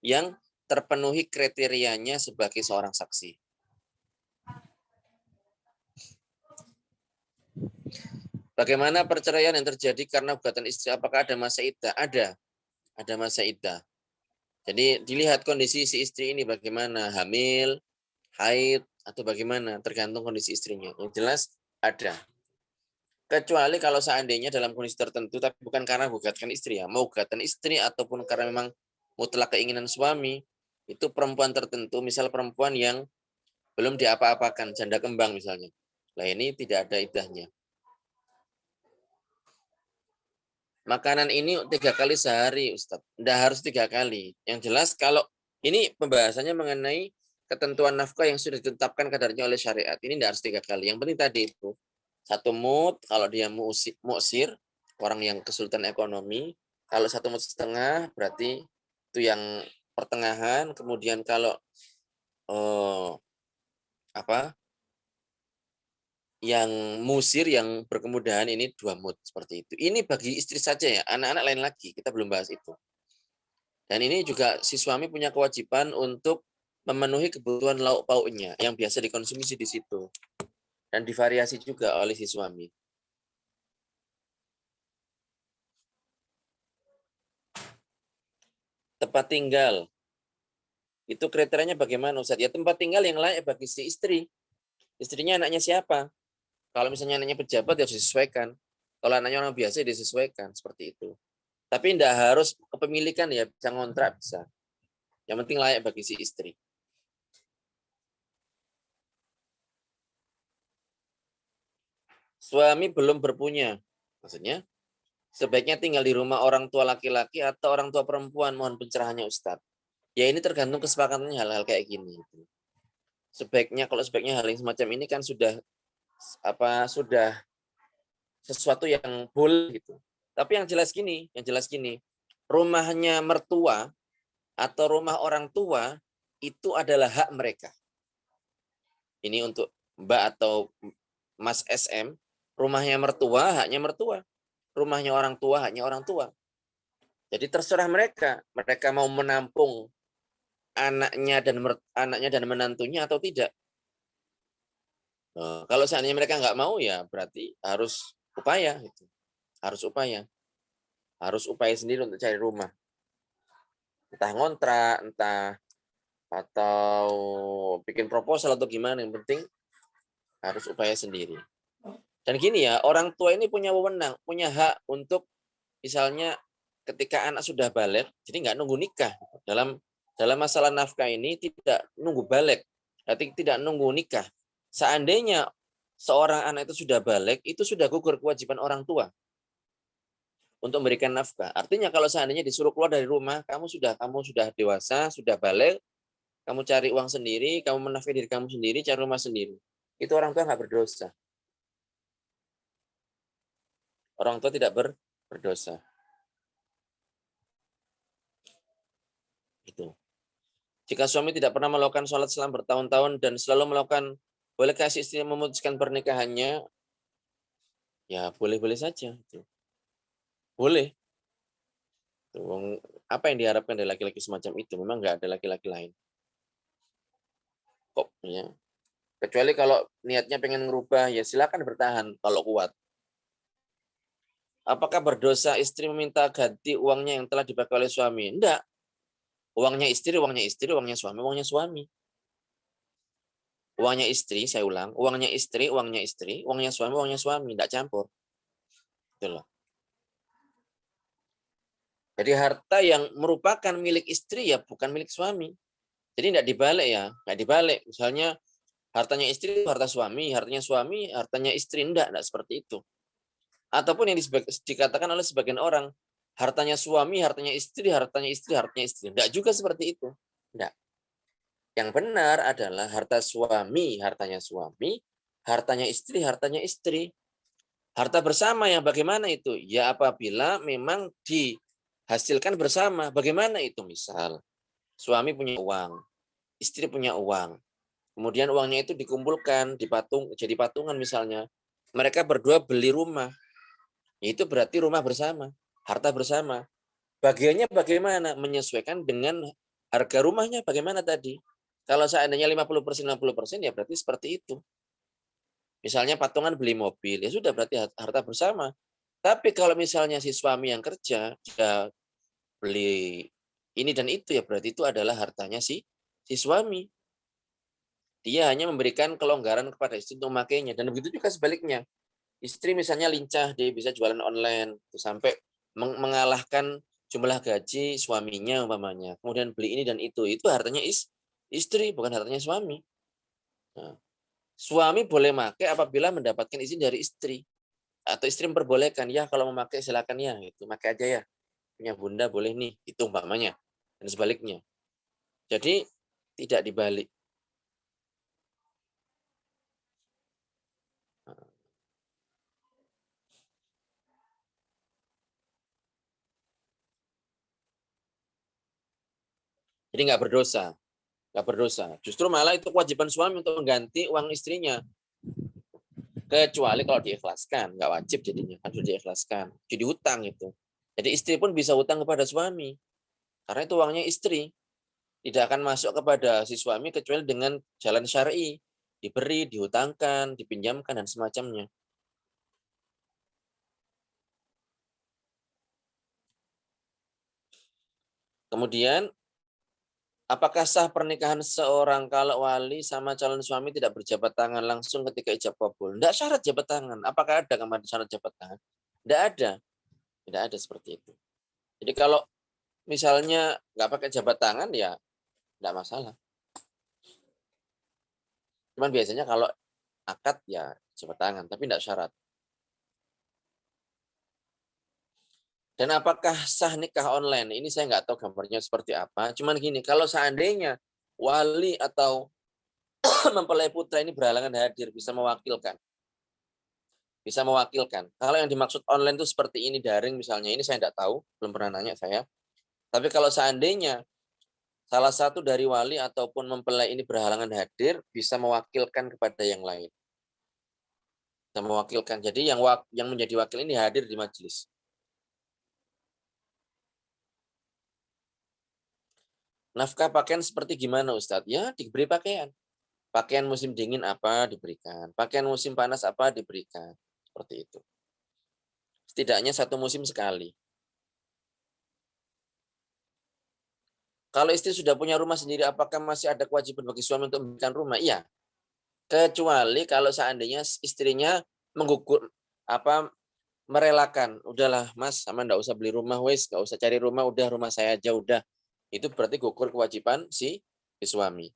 yang terpenuhi kriterianya sebagai seorang saksi. Bagaimana perceraian yang terjadi karena gugatan istri? Apakah ada masa iddah? Ada masa iddah. Jadi dilihat kondisi si istri ini bagaimana, hamil, haid, atau bagaimana, tergantung kondisi istrinya. Yang jelas ada. Kecuali kalau seandainya dalam kondisi tertentu, tapi bukan karena gugatan istri ya, mau gugatan istri ataupun karena memang mutlak keinginan suami, itu perempuan tertentu, misal perempuan yang belum diapa-apakan, janda kembang misalnya. Nah ini tidak ada iddahnya. Makanan ini 3 kali sehari, Ustadz. Tidak harus 3 kali. Yang jelas kalau ini pembahasannya mengenai ketentuan nafkah yang sudah ditetapkan kadarnya oleh syariat. Ini tidak harus 3 kali. Yang penting tadi itu, 1 mud, kalau dia mu'sir, orang yang kesulitan ekonomi. Kalau 1 mud setengah, berarti itu yang pertengahan. Kemudian kalau yang musir, yang berkemudahan ini 2 mud seperti itu. Ini bagi istri saja ya, anak-anak lain lagi, kita belum bahas itu. Dan ini juga si suami punya kewajiban untuk memenuhi kebutuhan lauk pauknya yang biasa dikonsumsi di situ. Dan divariasi juga oleh si suami. Tempat tinggal. Itu kriterianya bagaimana, Ustaz? Ya tempat tinggal yang layak bagi si istri. Istrinya anaknya siapa? Kalau misalnya anaknya pejabat ya disesuaikan. Kalau anaknya orang biasa ya disesuaikan seperti itu. Tapi tidak harus kepemilikan ya, bisa ngontrak bisa. Yang penting layak bagi si istri. Suami belum berpunya, maksudnya sebaiknya tinggal di rumah orang tua laki-laki atau orang tua perempuan. Mohon pencerahannya Ustadz. Ya ini tergantung kesepakatannya hal-hal kayak gini. Kalau sebaiknya hal yang semacam ini kan sudah sesuatu yang boleh gitu. Tapi yang jelas gini, rumahnya mertua atau rumah orang tua itu adalah hak mereka. Ini untuk Mbak atau Mas SM, rumahnya mertua, haknya mertua. Rumahnya orang tua, haknya orang tua. Jadi terserah mereka. Mereka mau menampung anaknya dan menantunya atau tidak. Nah, kalau seandainya mereka nggak mau, ya berarti harus upaya. Gitu. Harus upaya. Harus upaya sendiri untuk cari rumah. Entah ngontrak, entah atau bikin proposal atau gimana. Yang penting harus upaya sendiri. Dan gini ya, orang tua ini punya wewenang, punya hak untuk misalnya ketika anak sudah balik, jadi nggak nunggu nikah. Dalam masalah nafkah ini tidak nunggu balik, berarti tidak nunggu nikah. Seandainya seorang anak itu sudah balik, itu sudah gugur kewajiban orang tua untuk memberikan nafkah. Artinya kalau seandainya disuruh keluar dari rumah, kamu sudah dewasa, sudah balik, kamu cari uang sendiri, kamu menafkahi diri kamu sendiri, cari rumah sendiri. Itu orang tua nggak berdosa. Orang tua tidak berdosa. Itu. Jika suami tidak pernah melakukan sholat selama bertahun-tahun dan selalu melakukan, bolehkah si istri memutuskan pernikahannya? Ya boleh-boleh saja. Boleh. Apa yang diharapkan dari laki-laki semacam itu? Memang nggak ada laki-laki lain. Kok ya? Kecuali kalau niatnya pengen ngerubah, ya silakan bertahan kalau kuat. Apakah berdosa istri meminta ganti uangnya yang telah dipakai oleh suami? Enggak. Uangnya istri, uangnya suami, uangnya suami. Uangnya istri, saya ulang, uangnya istri, uangnya suami, enggak campur. Gitu loh. Jadi harta yang merupakan milik istri ya bukan milik suami. Jadi enggak dibalik ya, enggak dibalik. Misalnya hartanya istri itu harta suami, hartanya suami, hartanya istri, enggak seperti itu. Ataupun yang dikatakan oleh sebagian orang, hartanya suami, hartanya istri, hartanya istri, hartanya istri. Enggak juga seperti itu. Enggak. Yang benar adalah harta suami, hartanya suami, hartanya istri, hartanya istri. Harta bersama yang bagaimana itu? Ya apabila memang dihasilkan bersama. Bagaimana itu? Misal, suami punya uang, istri punya uang. Kemudian uangnya itu dikumpulkan, jadi patungan misalnya. Mereka berdua beli rumah. Itu berarti rumah bersama, harta bersama. Bagiannya bagaimana? Menyesuaikan dengan harga rumahnya bagaimana tadi. Kalau seandainya 50%, 60% ya berarti seperti itu. Misalnya patungan beli mobil, ya sudah berarti harta bersama. Tapi kalau misalnya si suami yang kerja, dia beli ini dan itu, ya berarti itu adalah hartanya si suami. Dia hanya memberikan kelonggaran kepada istri untuk memakainya. Dan begitu juga sebaliknya. Istri misalnya lincah, dia bisa jualan online, sampai mengalahkan jumlah gaji suaminya umpamanya. Kemudian beli ini dan itu hartanya istri, bukan hartanya suami. Nah, suami boleh pakai apabila mendapatkan izin dari istri. Atau istri memperbolehkan, ya kalau mau pakai silakan ya, itu pakai aja ya. Punya bunda boleh nih, itu umpamanya. Dan sebaliknya. Jadi tidak dibalik. Jadi nggak berdosa. Nggak berdosa. Justru malah itu kewajiban suami untuk mengganti uang istrinya. Kecuali kalau diikhlaskan, nggak wajib jadinya, kan sudah diikhlaskan. Jadi hutang itu. Jadi istri pun bisa hutang kepada suami. Karena itu uangnya istri. Tidak akan masuk kepada si suami kecuali dengan jalan syar'i. Diberi, dihutangkan, dipinjamkan, dan semacamnya. Kemudian, apakah sah pernikahan seorang kalau wali sama calon suami tidak berjabat tangan langsung ketika ijab kabul? Tidak syarat jabat tangan. Apakah ada kemarin syarat jabat tangan? Tidak ada. Tidak ada seperti itu. Jadi kalau misalnya nggak pakai jabat tangan, ya tidak masalah. Cuman biasanya kalau akad ya jabat tangan, tapi tidak syarat. Dan apakah sah nikah online? Ini saya nggak tahu gambarnya seperti apa. Cuman gini, kalau seandainya wali atau mempelai putra ini berhalangan hadir, bisa mewakilkan. Bisa mewakilkan. Kalau yang dimaksud online itu seperti ini, daring misalnya, ini saya tidak tahu, belum pernah nanya saya. Tapi kalau seandainya salah satu dari wali ataupun mempelai ini berhalangan hadir, bisa mewakilkan kepada yang lain. Bisa mewakilkan. Jadi yang menjadi wakil ini hadir di majelis. Nafkah pakaian seperti gimana Ustadz? Ya diberi pakaian. Pakaian musim dingin apa diberikan. Pakaian musim panas apa diberikan. Seperti itu. Setidaknya satu musim sekali. Kalau istri sudah punya rumah sendiri, apakah masih ada kewajiban bagi suami untuk memberikan rumah? Iya. Kecuali kalau seandainya istrinya menggugur merelakan, udahlah Mas, sama enggak usah beli rumah wes, enggak usah cari rumah, udah rumah saya aja udah. Itu berarti gugur kewajiban si suami.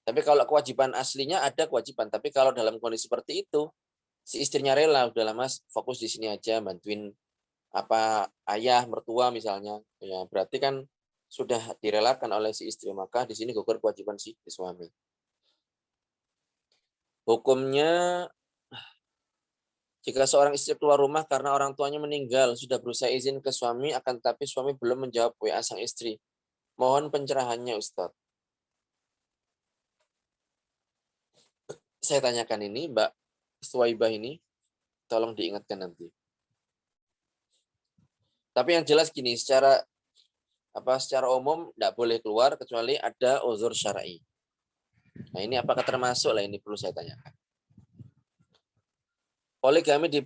Tapi kalau kewajiban aslinya ada kewajiban, tapi kalau dalam kondisi seperti itu, si istrinya rela, udahlah Mas, fokus di sini aja, bantuin ayah, mertua misalnya, ya berarti kan sudah direlakan oleh si istri, maka di sini gugur kewajiban si suami. Hukumnya, jika seorang istri keluar rumah karena orang tuanya meninggal, sudah berusaha izin ke suami, akan tetapi suami belum menjawab WA sang istri. Mohon pencerahannya, Ustadz. Saya tanyakan ini, Mbak Suwaibah ini, tolong diingatkan nanti. Tapi yang jelas gini, secara umum tidak boleh keluar kecuali ada uzur syar'i. Nah ini apakah termasuk lah, ini perlu saya tanyakan. Poligami di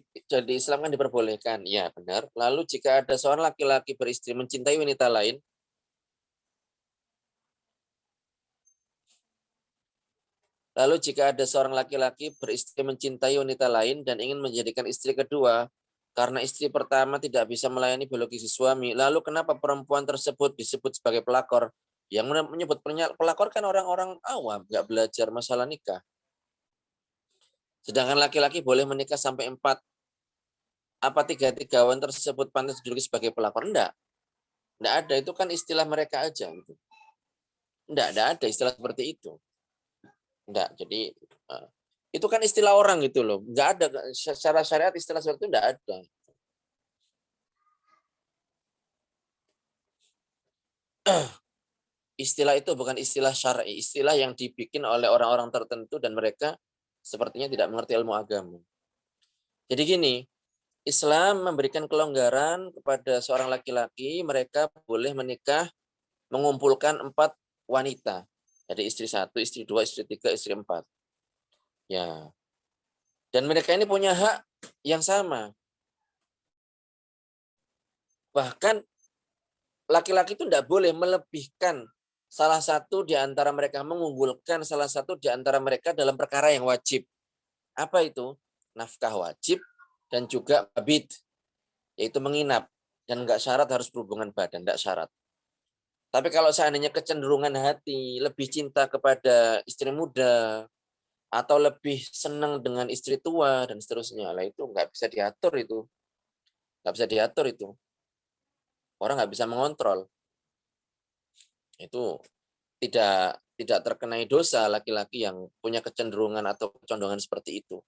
Islam kan diperbolehkan, ya benar. Lalu jika ada seorang laki-laki beristri mencintai wanita lain, dan ingin menjadikan istri kedua, karena istri pertama tidak bisa melayani biologis suami, lalu kenapa perempuan tersebut disebut sebagai pelakor? Yang menyebut pelakor kan orang-orang awam, nggak belajar masalah nikah. Sedangkan laki-laki boleh menikah sampai 4. Apa 3-3-an tersebut pantas dijuluki sebagai pelakor? Enggak ada, itu kan istilah mereka aja. Enggak ada istilah seperti itu. Enggak, jadi itu kan istilah orang gitu loh. Enggak ada, secara syariat istilah seperti itu enggak ada. Istilah itu bukan istilah syar'i, istilah yang dibikin oleh orang-orang tertentu dan mereka sepertinya tidak mengerti ilmu agama. Jadi gini, Islam memberikan kelonggaran kepada seorang laki-laki, mereka boleh menikah mengumpulkan 4 wanita. Jadi istri 1, istri 2, istri 3, istri 4. Ya. Dan mereka ini punya hak yang sama. Bahkan laki-laki itu tidak boleh melebihkan salah satu di antara mereka, mengunggulkan salah satu di antara mereka dalam perkara yang wajib. Apa itu? Nafkah wajib dan juga mabit, yaitu menginap. Dan enggak syarat harus berhubungan badan, enggak syarat. Tapi kalau seandainya kecenderungan hati, lebih cinta kepada istri muda, atau lebih senang dengan istri tua, dan seterusnya, lah itu nggak bisa diatur itu. Nggak bisa diatur itu. Orang nggak bisa mengontrol. Itu tidak terkenai dosa laki-laki yang punya kecenderungan atau kecondongan seperti itu.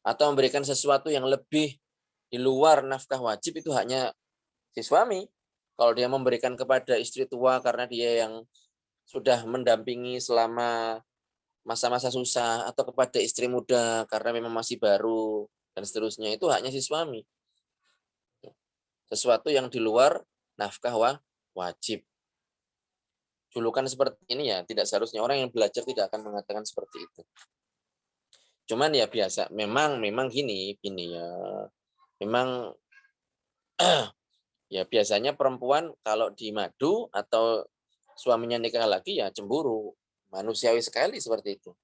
Atau memberikan sesuatu yang lebih di luar nafkah wajib, itu haknya si suami. Kalau dia memberikan kepada istri tua karena dia yang sudah mendampingi selama masa-masa susah, atau kepada istri muda karena memang masih baru, dan seterusnya, itu haknya si suami. Sesuatu yang di luar nafkah wajib. Julukan seperti ini ya tidak seharusnya, orang yang belajar tidak akan mengatakan seperti itu. Cuman ya biasa, memang gini ya. Memang ya biasanya perempuan kalau di madu atau suaminya nikah lagi ya cemburu. Manusiawi sekali seperti itu.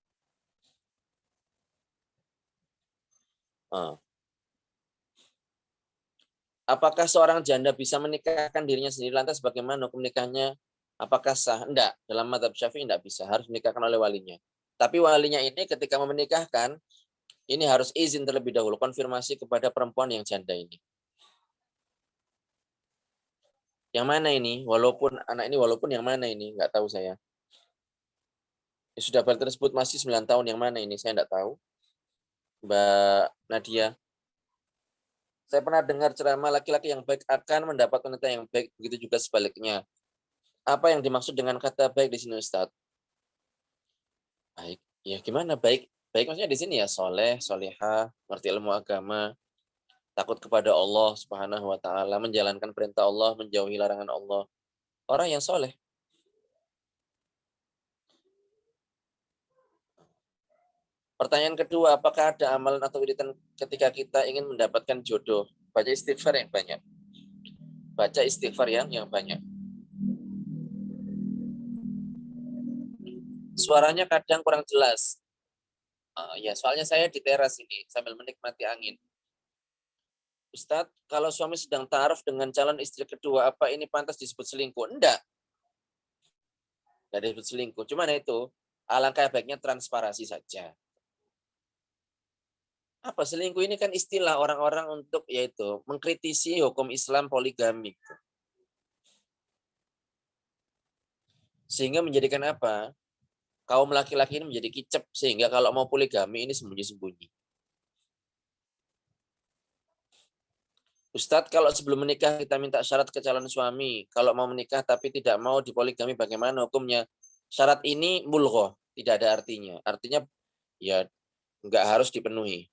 Apakah seorang janda bisa menikahkan dirinya sendiri, lantas bagaimana hukum nikahnya? Apakah sah? Enggak. Dalam mazhab Syafi'i enggak bisa, harus menikahkan oleh walinya. Tapi walinya ini ketika menikahkan, ini harus izin terlebih dahulu, konfirmasi kepada perempuan yang janda ini. Yang mana ini? Walaupun yang mana ini? Enggak tahu saya. Sudah balik tersebut masih 9 tahun, yang mana ini? Saya enggak tahu. Mbak Nadia. Saya pernah dengar ceramah laki-laki yang baik akan mendapat wanita yang baik, begitu juga sebaliknya. Apa yang dimaksud dengan kata baik di sini, Ustaz? Baik. Ya gimana baik? Baik maksudnya di sini ya soleh, solehah, ngerti ilmu agama, takut kepada Allah Subhanahu wa taala, menjalankan perintah Allah, menjauhi larangan Allah. Orang yang soleh. Pertanyaan kedua, apakah ada amalan atau wiridan ketika kita ingin mendapatkan jodoh? Baca istighfar yang banyak. Baca istighfar yang banyak. Suaranya kadang kurang jelas. Ya, soalnya saya di teras ini sambil menikmati angin. Ustadz, kalau suami sedang ta'aruf dengan calon istri kedua, apa ini pantas disebut selingkuh? Enggak disebut selingkuh. Cuman itu, alangkah baiknya transparansi saja. Apa selingkuh ini kan istilah orang-orang untuk yaitu mengkritisi hukum Islam poligami. Sehingga menjadikan apa? Kaum laki-laki ini menjadi kicep sehingga kalau mau poligami ini sembunyi-sembunyi. Ustadz, kalau sebelum menikah kita minta syarat ke calon suami, kalau mau menikah tapi tidak mau dipoligami bagaimana hukumnya? Syarat ini mulghoh, tidak ada artinya. Artinya ya nggak harus dipenuhi.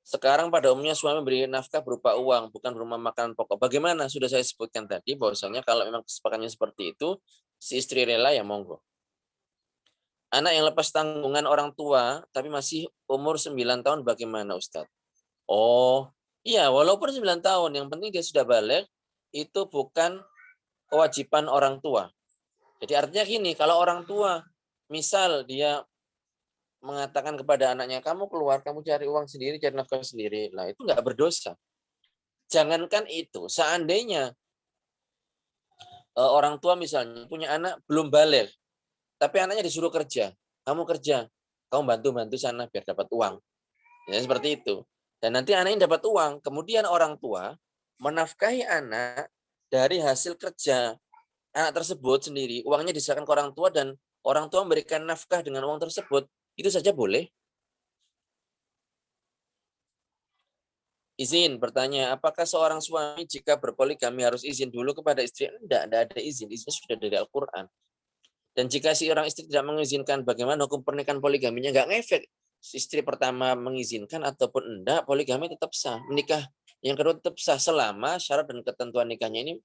Sekarang pada umumnya suami memberi nafkah berupa uang, bukan berupa makanan pokok. Bagaimana? Sudah saya sebutkan tadi bahwasanya kalau memang kesepakatannya seperti itu, si istri rela ya monggo. Anak yang lepas tanggungan orang tua tapi masih umur 9 tahun bagaimana, Ustadz? Oh, iya, walaupun 9 tahun, yang penting dia sudah balik, itu bukan kewajiban orang tua. Jadi artinya gini, kalau orang tua, misal dia mengatakan kepada anaknya, kamu keluar, kamu cari uang sendiri, cari nafkah sendiri, lah itu nggak berdosa. Jangankan itu, seandainya orang tua misalnya punya anak belum balik, tapi anaknya disuruh kerja, kamu bantu-bantu sana biar dapat uang. Ya, seperti itu. Dan nanti anaknya dapat uang, kemudian orang tua menafkahi anak dari hasil kerja anak tersebut sendiri, uangnya diserahkan ke orang tua dan orang tua memberikan nafkah dengan uang tersebut, itu saja boleh. Izin bertanya, apakah seorang suami jika berpoligami harus izin dulu kepada istri? Tidak ada izin, izin sudah dari Al-Quran. Dan jika si orang istri tidak mengizinkan, bagaimana hukum pernikahan poligaminya? Nggak ngefek. Istri pertama mengizinkan ataupun enggak, poligami tetap sah. Menikah yang kedua tetap sah selama syarat dan ketentuan nikahnya ini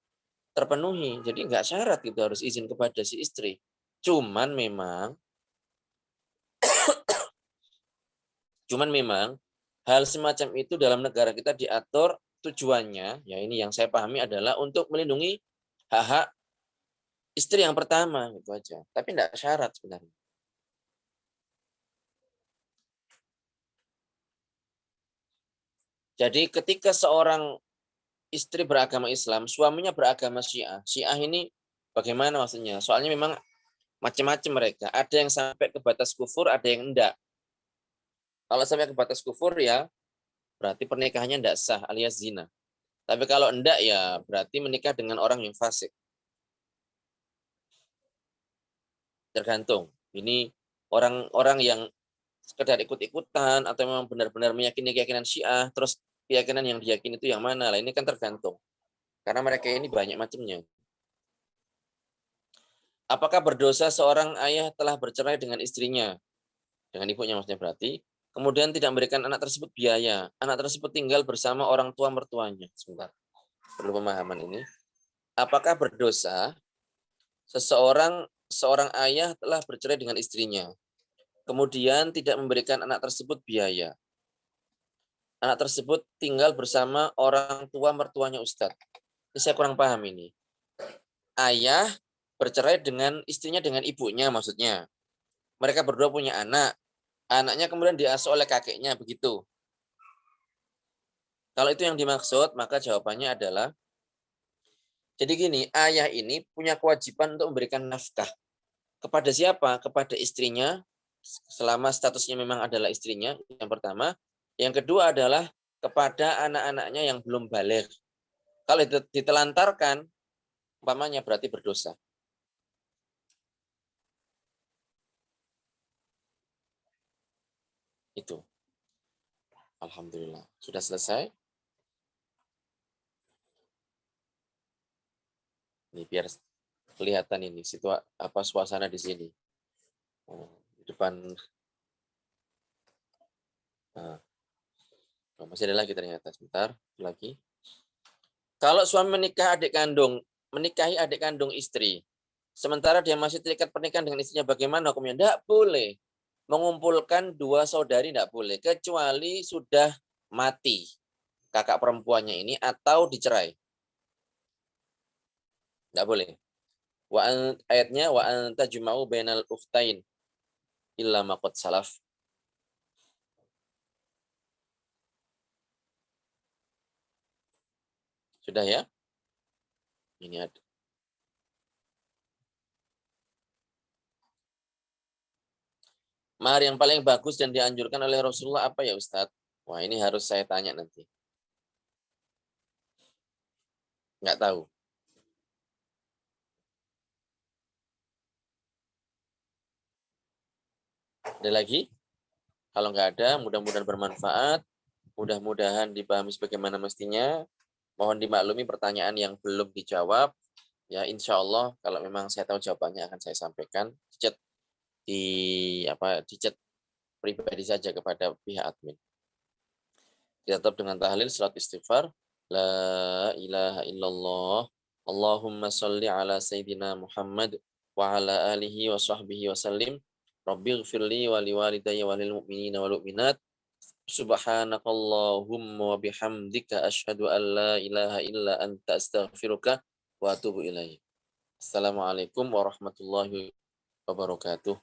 terpenuhi. Jadi nggak syarat gitu harus izin kepada si istri. Cuman memang, hal semacam itu dalam negara kita diatur tujuannya, ya ini yang saya pahami adalah untuk melindungi hak-hak istri yang pertama, gitu aja. Tapi enggak syarat sebenarnya. Jadi ketika seorang istri beragama Islam, suaminya beragama Syiah. Syiah ini bagaimana maksudnya? Soalnya memang macam-macam mereka. Ada yang sampai ke batas kufur, ada yang enggak. Kalau sampai ke batas kufur ya berarti pernikahannya enggak sah alias zina. Tapi kalau enggak ya berarti menikah dengan orang yang fasik. Tergantung. Ini orang-orang yang sekedar ikut-ikutan atau memang benar-benar meyakini keyakinan Syiah, terus keyakinan yang diyakini itu yang mana? Lah ini kan tergantung. Karena mereka ini banyak macamnya. Apakah berdosa seorang ayah telah bercerai dengan istrinya, dengan ibunya maksudnya berarti, kemudian tidak memberikan anak tersebut biaya, anak tersebut tinggal bersama orang tua mertuanya. Sebentar, perlu pemahaman ini. Apakah berdosa seorang ayah telah bercerai dengan istrinya, kemudian tidak memberikan anak tersebut biaya, anak tersebut tinggal bersama orang tua mertuanya Ustadz? Ini saya kurang paham ini. Ayah bercerai dengan istrinya dengan ibunya maksudnya. Mereka berdua punya anak. Anaknya kemudian diasuh oleh kakeknya, begitu. Kalau itu yang dimaksud, maka jawabannya adalah, jadi gini, ayah ini punya kewajiban untuk memberikan nafkah. Kepada siapa? Kepada istrinya, selama statusnya memang adalah istrinya, yang pertama. Yang kedua adalah kepada anak-anaknya yang belum balik. Kalau ditelantarkan, umpamanya berarti berdosa. Itu. Alhamdulillah. Sudah selesai? Ini biar kelihatan ini suasana di sini. Oh, di depan. Nah, masih ada lagi ternyata. Sebentar lagi. Kalau suami menikahi adik kandung istri, sementara dia masih terikat pernikahan dengan istrinya, bagaimana hukumnya? Tidak boleh. Mengumpulkan dua saudari tidak boleh, kecuali sudah mati kakak perempuannya ini atau dicerai. Tidak boleh. Ayatnya wa anta juma'u bainal ukhtain illa ma qad salaf. Sudah ya? Ini ada. Mahar yang paling bagus dan dianjurkan oleh Rasulullah apa ya Ustadz? Wah, ini harus saya tanya nanti. Nggak tahu. Ada lagi? Kalau nggak ada, mudah-mudahan bermanfaat. Mudah-mudahan dipahami sebagaimana mestinya. Mohon dimaklumi pertanyaan yang belum dijawab. Ya, insya Allah kalau memang saya tahu jawabannya akan saya sampaikan. Di chat pribadi saja kepada pihak admin. Kita tutup dengan tahlil salat istighfar. La ilaha illallah. Allahumma salli ala Sayyidina Muhammad wa ala alihi wa sahbihi wa sallim. Rabbighfirli wa liwalidayya wa lil mu'minina wal mu'minat. Subhanakallahumma wa bihamdika asyhadu an la ilaha illa anta astaghfiruka wa atubu ilaik. Assalamualaikum warahmatullahi wabarakatuh.